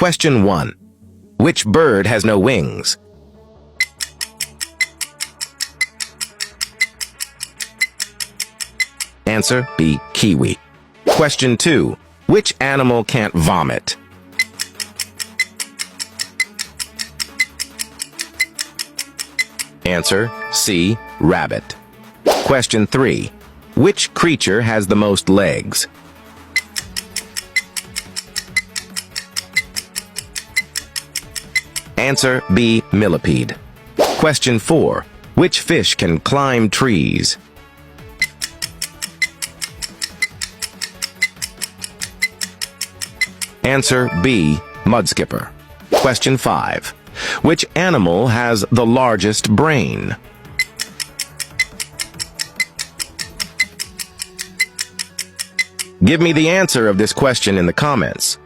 Question 1. Which bird has no wings? Answer B. Kiwi. Question 2. Which animal can't vomit? Answer C. Rabbit. Question 3. Which creature has the most legs? Answer B. Millipede. Question 4. Which fish can climb trees? Answer B. Mudskipper. Question 5. Which animal has the largest brain? Give me the answer of this question in the comments.